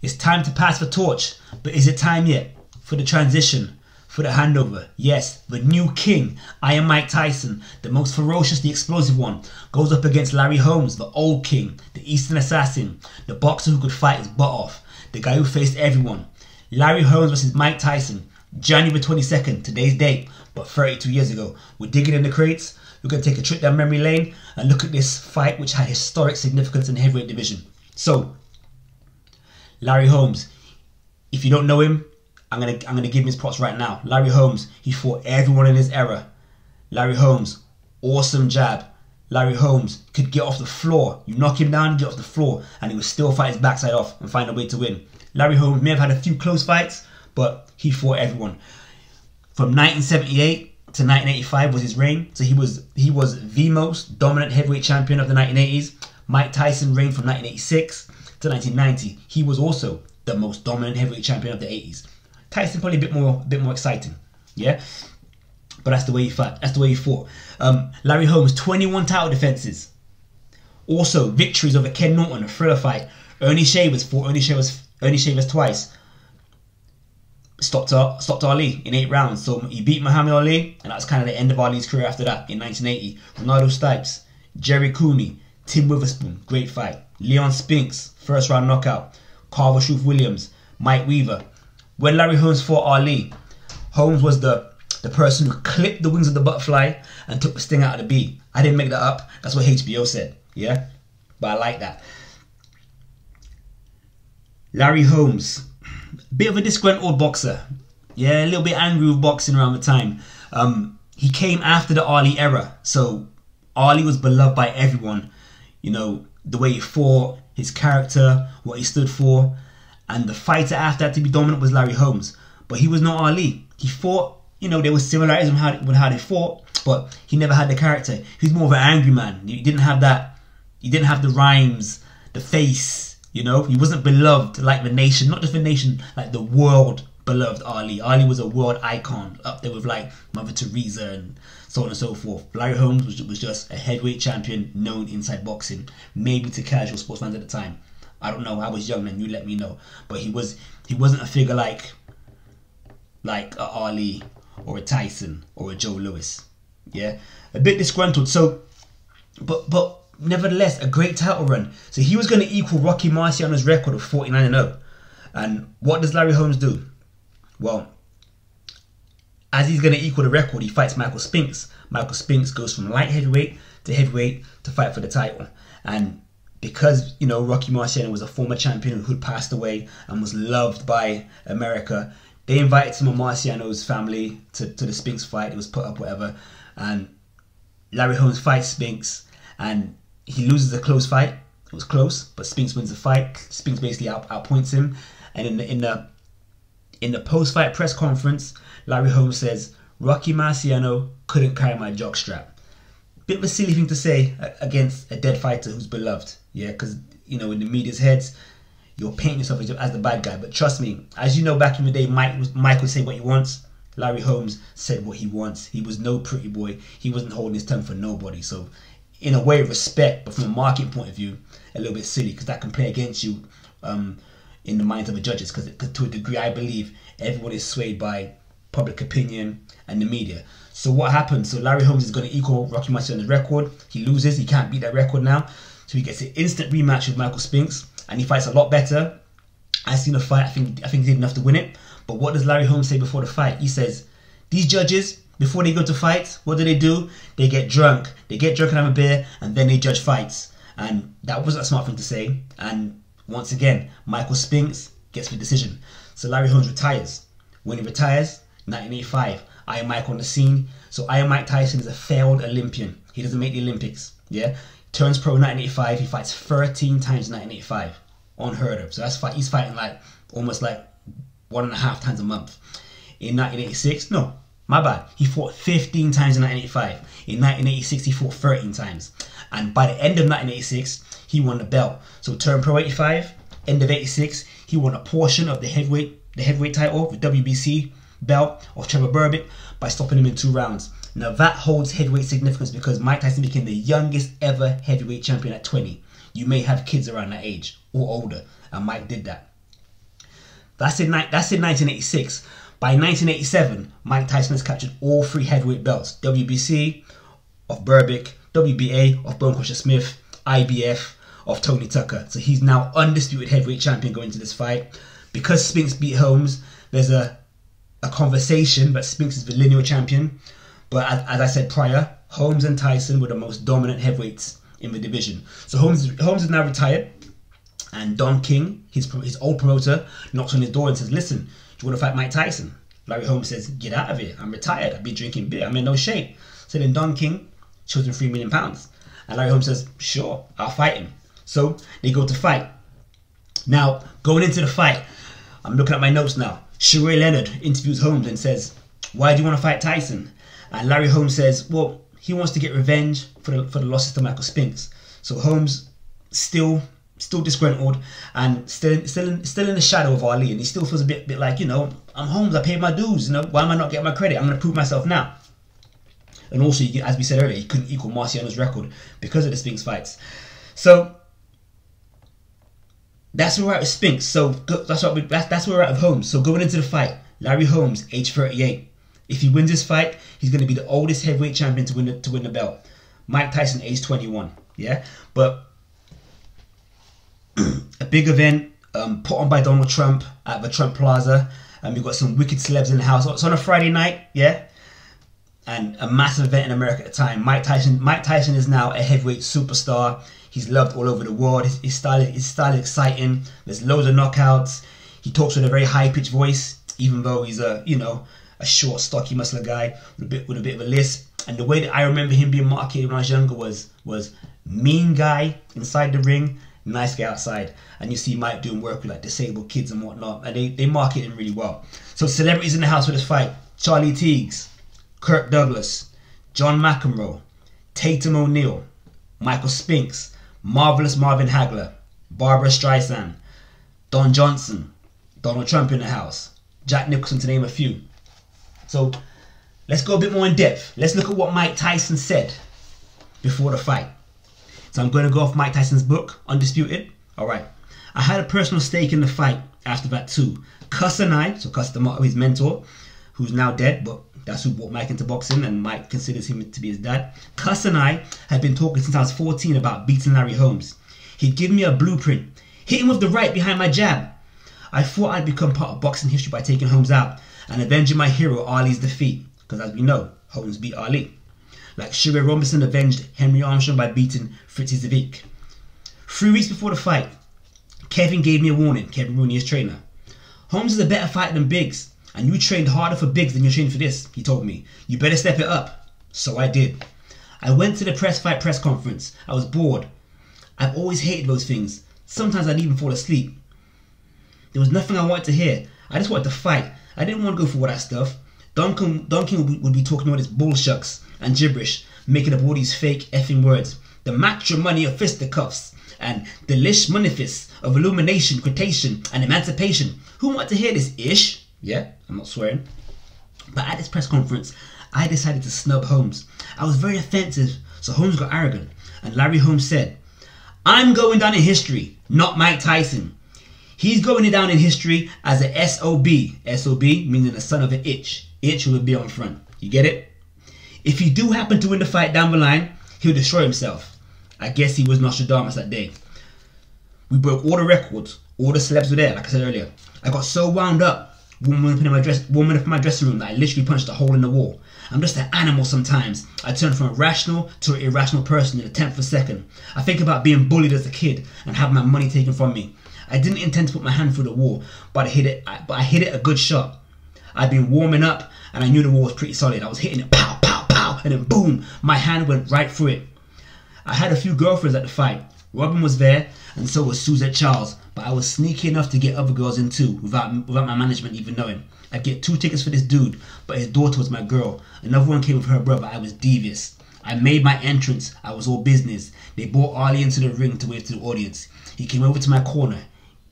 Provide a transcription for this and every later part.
It's time to pass the torch, but is it time yet for the transition, for the handover? Yes, the new king, Iron Mike Tyson, the most ferocious, the explosive one, goes up against Larry Holmes, the old king, the Eastern assassin, the boxer who could fight his butt off, the guy who faced everyone. Larry Holmes versus Mike Tyson, January 22nd, today's date, but 32 years ago. We're digging in the crates, we're going to take a trip down memory lane and look at this fight which had historic significance in the heavyweight division. So, Larry Holmes, if you don't know him, I'm gonna give him his props right now. Larry Holmes, he fought everyone in his era. Larry Holmes, awesome jab. Larry Holmes could get off the floor. You knock him down, get off the floor, and he would still fight his backside off and find a way to win. Larry Holmes may have had a few close fights, but he fought everyone. From 1978 to 1985 was his reign. So he was the most dominant heavyweight champion of the 1980s. Mike Tyson reigned from 1986 to 1990. He was also the most dominant heavyweight champion of the 80s. Tyson probably a bit more exciting, yeah. But that's the way he fought. That's the way he fought. Larry Holmes, 21 title defenses. Also victories over Ken Norton, a thriller fight. Ernie Shavers fought Ernie Shavers twice. Stopped Ali in 8 rounds. So he beat Muhammad Ali, and that's kind of the end of Ali's career after that in 1980. Ronaldo Stipes, Jerry Cooney, Tim Witherspoon, great fight. Leon Spinks, first round knockout. Carver Shroof Williams, Mike Weaver. When Larry Holmes fought Ali, Holmes was the person who clipped the wings of the butterfly and took the sting out of the bee. I didn't make that up. That's what HBO said, yeah? But I like that. Larry Holmes, bit of a disgruntled boxer. Yeah, a little bit angry with boxing around the time. He came after the Ali era. So Ali was beloved by everyone. You know, the way he fought, his character, what he stood for. And the fighter after that to be dominant was Larry Holmes. But he was not Ali. He fought, you know, there was similarities with how they fought, but he never had the character. He was more of an angry man. He didn't have that, he didn't have the rhymes, the face, you know. He wasn't beloved like the nation, not just the nation, like the world beloved Ali. Ali was a world icon, up there with like Mother Teresa and so on and so forth. Larry Holmes was just a heavyweight champion known inside boxing, maybe to casual sports fans at the time. I don't know. I was young then. You let me know. But he wasn't a figure like a Ali or a Tyson or a Joe Louis. Yeah, a bit disgruntled. So, but nevertheless, a great title run. So he was going to equal Rocky Marciano's record of 49-0. And what does Larry Holmes do? Well, as he's going to equal the record, he fights Michael Spinks. Michael Spinks goes from light heavyweight to fight for the title. And because, you know, Rocky Marciano was a former champion who'd passed away and was loved by America, they invited some of Marciano's family to the Spinks fight. It was put up, whatever. And Larry Holmes fights Spinks, and he loses a close fight. It was close, but Spinks wins the fight. Spinks basically outpoints him. And in the post-fight press conference, Larry Holmes says, Rocky Marciano couldn't carry my jockstrap. Bit of a silly thing to say against a dead fighter who's beloved, yeah, because, you know, in the media's heads, you're painting yourself as the bad guy. But trust me, as you know, back in the day, Mike would say what he wants. Larry Holmes said what he wants. He was no pretty boy. He wasn't holding his tongue for nobody. So, in a way, respect, but from a market point of view, a little bit silly, because that can play against you in the minds of the judges. Because to a degree, I believe everyone is swayed by public opinion and the media. So what happened? So Larry Holmes is going to equal Rocky Marciano's record. He loses. He can't beat that record now. So he gets an instant rematch with Michael Spinks, and he fights a lot better. I've seen the fight. I think he did enough to win it. But what does Larry Holmes say before the fight? He says, these judges, before they go to fight, what do? They get drunk. They get drunk and have a beer, and then they judge fights. And that wasn't a smart thing to say. And once again, Michael Spinks gets the decision. So Larry Holmes retires. When he retires, 1985, Iron Mike on the scene. So Iron Mike Tyson is a failed Olympian. He doesn't make the Olympics. Yeah, turns pro in 1985. He fights 13 times in 1985. Unheard of. So he's fighting like almost like 1.5 times a month. In 1986, no, my bad. He fought 15 times in 1985. In 1986, he fought 13 times. And by the end of 1986, he won the belt. So turned pro 85. End of 86, he won a portion of the heavyweight title, the WBC belt of Trevor Berbick, by stopping him in 2 rounds. Now that holds heavyweight significance because Mike Tyson became the youngest ever heavyweight champion at 20. You may have kids around that age or older, and Mike did that. That's in 1986. By 1987, Mike Tyson has captured all 3 heavyweight belts: WBC of Berbick, WBA of Bonecrusher Smith, IBF of Tony Tucker. So he's now undisputed heavyweight champion going into this fight. Because Spinks beat Holmes, there's a conversation that Spinks is the lineal champion. But as I said prior, Holmes and Tyson were the most dominant heavyweights in the division. So Holmes is now retired, and Don King, his old promoter, knocks on his door and says, "Listen, do you want to fight Mike Tyson?" Larry Holmes says, "Get out of here. I'm retired. I've been drinking beer. I'm in no shape." So then Don King shows him £3 million. And Larry Holmes says, "Sure, I'll fight him." So they go to fight. Now, going into the fight, I'm looking at my notes now. Sheree Leonard interviews Holmes and says, "Why do you want to fight Tyson?" And Larry Holmes says, "Well, he wants to get revenge for the losses to Michael Spinks." So Holmes still disgruntled and still in the shadow of Ali, and he still feels a bit like, I'm Holmes, I paid my dues, why am I not getting my credit? I'm going to prove myself now. And also, as we said earlier, he couldn't equal Marciano's record because of the Spinks fights. So that's where we're at with Spinks. So that's where we're at with Holmes. So going into the fight, Larry Holmes, age 38. If he wins this fight, he's going to be the oldest heavyweight champion to win the belt. Mike Tyson, age 21. Yeah, but a big event put on by Donald Trump at the Trump Plaza, and we've got some wicked celebs in the house. It's on a Friday night, yeah, and a massive event in America at the time. Mike Tyson is now a heavyweight superstar. He's loved all over the world. His style is exciting. There's loads of knockouts. He talks with a very high-pitched voice, even though he's a short, stocky, muscular guy with a bit of a lisp. And the way that I remember him being marketed when I was younger was mean guy inside the ring, nice guy outside. And you see Mike doing work with like disabled kids and whatnot, and they market him really well. So celebrities in the house for this fight: Charlie Teagues, Kirk Douglas, John McEnroe, Tatum O'Neal, Michael Spinks, Marvelous Marvin Hagler, Barbara Streisand, Don Johnson, Donald Trump in the house, Jack Nicholson, to name a few. So let's go a bit more in depth. Let's look at what Mike Tyson said before the fight. So I'm going to go off Mike Tyson's book, Undisputed. Alright. "I had a personal stake in the fight after that too. Cuss and I," so Cuss his mentor, who's now dead, but that's who brought Mike into boxing, and Mike considers him to be his dad. "Cuss and I had been talking since I was 14 about beating Larry Holmes. He'd give me a blueprint. Hit him with the right behind my jab. I thought I'd become part of boxing history by taking Holmes out and avenging my hero Ali's defeat, because as we know, Holmes beat Ali. Like Sugar Robinson avenged Henry Armstrong by beating Fritzy Zwick. 3 weeks before the fight, Kevin gave me a warning," Kevin Rooney, his trainer. "Holmes is a better fighter than Biggs, and you trained harder for Biggs than you trained for this," he told me. "You better step it up." So I did. I went to the press conference. I was bored. I've always hated those things. Sometimes I'd even fall asleep. There was nothing I wanted to hear. I just wanted to fight. I didn't want to go for all that stuff. Don King would be talking all this bullshucks and gibberish, making up all these fake effing words. The matrimony of fisticuffs and the lish manifest of illumination, quotation, and emancipation. Who wanted to hear this ish? Yeah, I'm not swearing. But at this press conference, I decided to snub Holmes. I was very offensive, so Holmes got arrogant. And Larry Holmes said, "I'm going down in history, not Mike Tyson. He's going down in history as a SOB. SOB meaning the son of an itch. Itch will be on front. You get it? If he do happen to win the fight down the line, he'll destroy himself." I guess he was Nostradamus that day. We broke all the records. All the celebs were there, like I said earlier. I got so wound up, warming up in my dressing room, that I literally punched a hole in the wall. I'm just an animal sometimes. I turn from a rational to an irrational person in a tenth of a second. I think about being bullied as a kid and having my money taken from me. I didn't intend to put my hand through the wall, but I hit it a good shot. I'd been warming up and I knew the wall was pretty solid. I was hitting it, pow, pow, pow, and then boom, my hand went right through it. I had a few girlfriends at the fight. Robin was there, and so was Suzette Charles, but I was sneaky enough to get other girls in too, without my management even knowing. I'd get 2 tickets for this dude, but his daughter was my girl. Another one came with her brother. I was devious. I made my entrance. I was all business. They brought Ali into the ring to wave to the audience. He came over to my corner.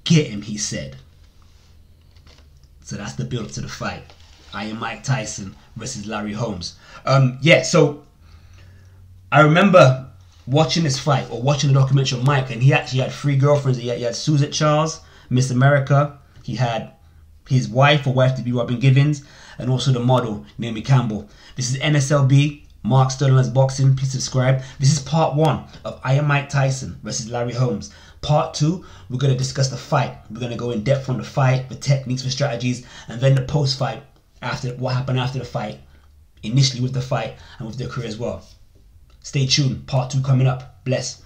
"Get him," he said. So that's the build up to the fight. I am Mike Tyson versus Larry Holmes. So I remember watching this fight, or watching the documentary on Mike, and he actually had 3 girlfriends. He had Suzette Charles, Miss America. He had his wife or wife-to-be Robin Givens, and also the model Naomi Campbell. This is NSLB, Mark Sterling's Boxing. Please subscribe. This is part 1 of I Am Mike Tyson versus Larry Holmes. Part 2, we're going to discuss the fight. We're going to go in depth on the fight, the techniques, the strategies, and then the post-fight, after what happened after the fight, initially with the fight and with their career as well. Stay tuned. Part 2 coming up. Bless.